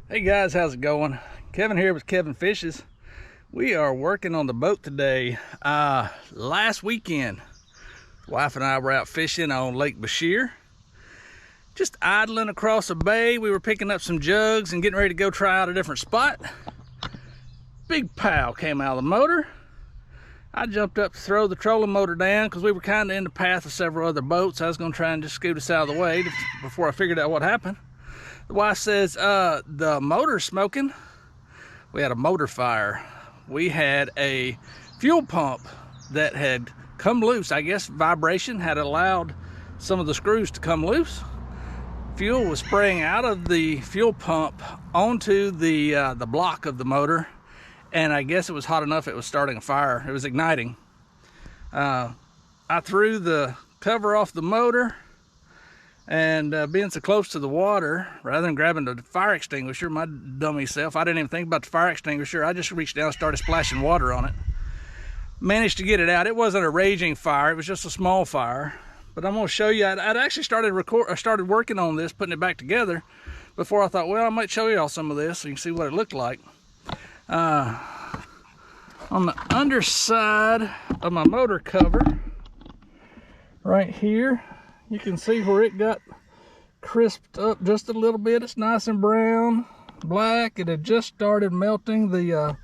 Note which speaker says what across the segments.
Speaker 1: Hey guys, how's it going? Kevin here with Kevin Fishes. We are working on the boat today. Last weekend, wife and I were out fishing on Lake Beshear. Just idling across the bay. We were picking up some jugs and getting ready to go try out a different spot. Big pow came out of the motor. I jumped up to throw the trolling motor down because we were kind of in the path of several other boats. I was going to try and just scoot us out of the way before I figured out what happened. The wife says, the motor's smoking. We had a motor fire. We had a fuel pump that had come loose. I guess vibration had allowed some of the screws to come loose. Fuel was spraying out of the fuel pump onto the block of the motor, and I guess it was hot enough it was starting a fire. It was igniting. I threw the cover off the motor, and being so close to the water, rather than grabbing the fire extinguisher, my dummy self, I didn't even think about the fire extinguisher. I just reached down and started splashing water on it. Managed to get it out. It wasn't a raging fire, it was just a small fire. But I'm going to show you, I'd actually started working on this, putting it back together, before I thought, well, I might show you all some of this so you can see what it looked like. On the underside of my motor cover, right here, you can see where it got crisped up just a little bit. It's nice and brown, black. It had just started melting the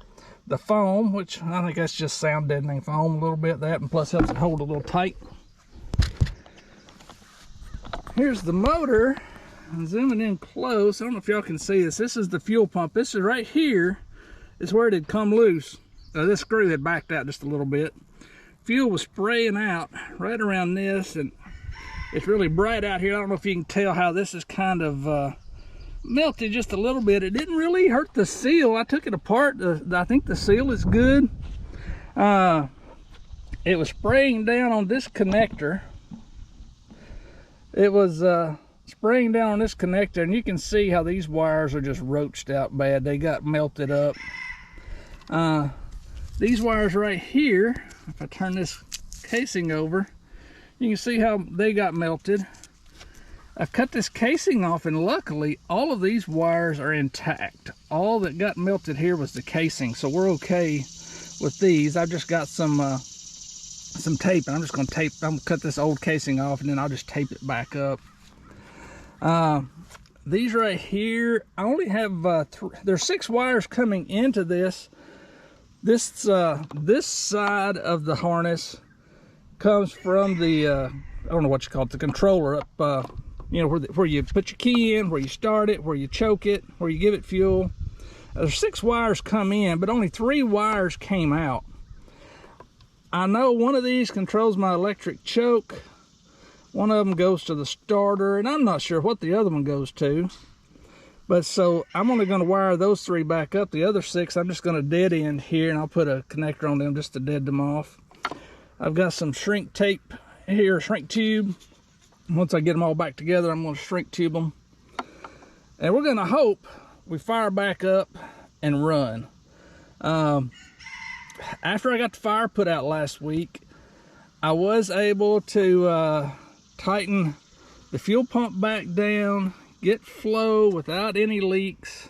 Speaker 1: foam, which I think that's just sound deadening foam a little bit, that, and plus helps it hold a little tight. Here's the motor. I'm zooming in close. I don't know if y'all can see this. This is the fuel pump. This is right here is where it had come loose. This screw had backed out just a little bit. Fuel was spraying out right around this, and it's really bright out here. I don't know if you can tell how this is kind of melted just a little bit. It didn't really hurt the seal. I took it apart. I think the seal is good. It was spraying down on this connector. It was spraying down on this connector, and you can see how these wires are just roached out bad. They got melted up. These wires right here, if I turn this casing over, you can see how they got melted. I cut this casing off, and luckily all of these wires are intact. All that got melted here was the casing, so we're okay with these. I've just got some tape, and I'm gonna cut this old casing off, and then I'll just tape it back up. These right here, I only have there's 6 wires coming into this. This side of the harness comes from the I don't know what you call it, the controller up, you know, where you put your key in, where you start it, where you choke it, where you give it fuel. There's 6 wires come in, but only 3 wires came out. I know one of these controls my electric choke. One of them goes to the starter, and I'm not sure what the other one goes to. But so I'm only going to wire those 3 back up. The other 6 I'm just going to dead end here, and I'll put a connector on them just to dead them off. I've got some shrink tape here, shrink tube. Once I get them all back together, I'm going to shrink tube them. And we're going to hope we fire back up and run. After I got the fire put out last week, I was able to tighten the fuel pump back down, get flow without any leaks,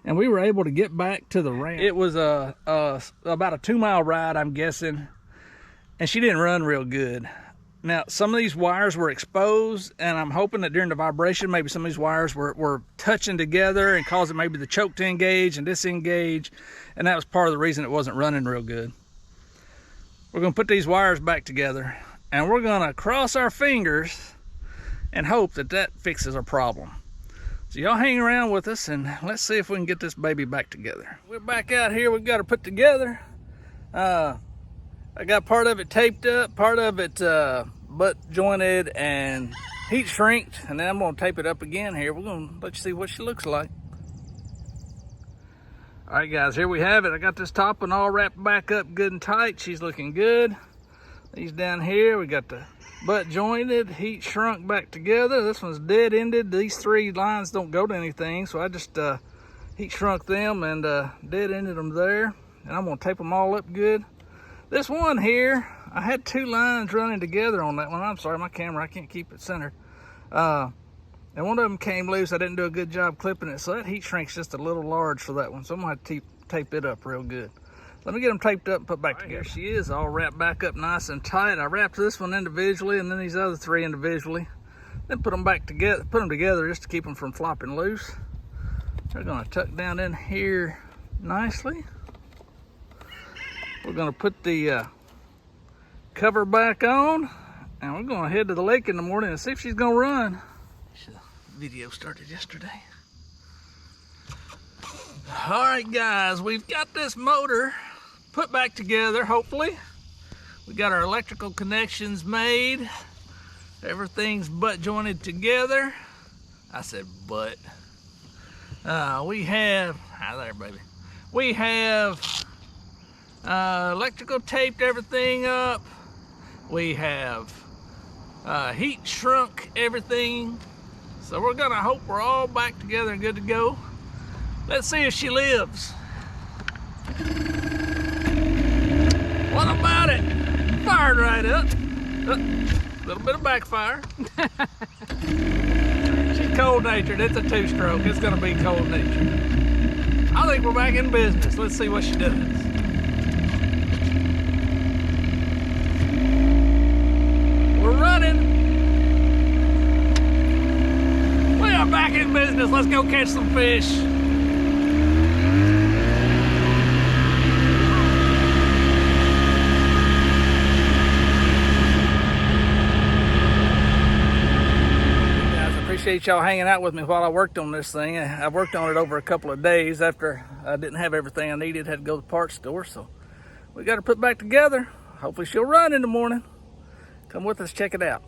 Speaker 1: and we were able to get back to the ramp. It was about a 2-mile ride, I'm guessing, and she didn't run real good. Now, some of these wires were exposed, and I'm hoping that during the vibration, maybe some of these wires were touching together and causing maybe the choke to engage and disengage, and that was part of the reason it wasn't running real good. We're going to put these wires back together, and we're going to cross our fingers and hope that that fixes our problem. So y'all hang around with us, and let's see if we can get this baby back together. We're back out here. We've got her put together. I got part of it taped up, part of it butt jointed and heat shrinked, and then I'm going to tape it up again here. We're going to let you see what she looks like. All right, guys, here we have it. I got this top one all wrapped back up good and tight. She's looking good. These down here, we got the butt jointed, heat shrunk back together. This one's dead ended. These 3 lines don't go to anything, so I just heat shrunk them and dead ended them there. And I'm going to tape them all up good. This one here, I had 2 lines running together on that one. I'm sorry, my camera, I can't keep it centered. And one of them came loose. I didn't do a good job clipping it, so that heat shrink's just a little large for that one. So I'm gonna have to tape it up real good. Let me get them taped up and put back together. Here she is, all wrapped back up nice and tight. I wrapped this one individually and then these other three individually. Then put them back together, just to keep them from flopping loose. They're gonna tuck down in here nicely. We're gonna put the cover back on, and we're gonna head to the lake in the morning and see if she's gonna run. The video started yesterday. All right, guys, we've got this motor put back together, hopefully. We got our electrical connections made. Everything's butt jointed together. I said butt. We have, hi there, baby. We have electrical taped everything up. We have heat shrunk everything. So we're gonna hope we're all back together and good to go. Let's see if she lives. What about it? Fired right up. A little bit of backfire. She's cold-natured. It's a two-stroke. It's gonna be cold-natured. I think we're back in business. Let's see what she does. We're running. We are back in business. Let's go catch some fish. Appreciate y'all hanging out with me while I worked on this thing. I worked on it over a couple of days after I didn't have everything I needed, had to go to the parts store, so we got her put back together. Hopefully she'll run in the morning. Come with us, check it out.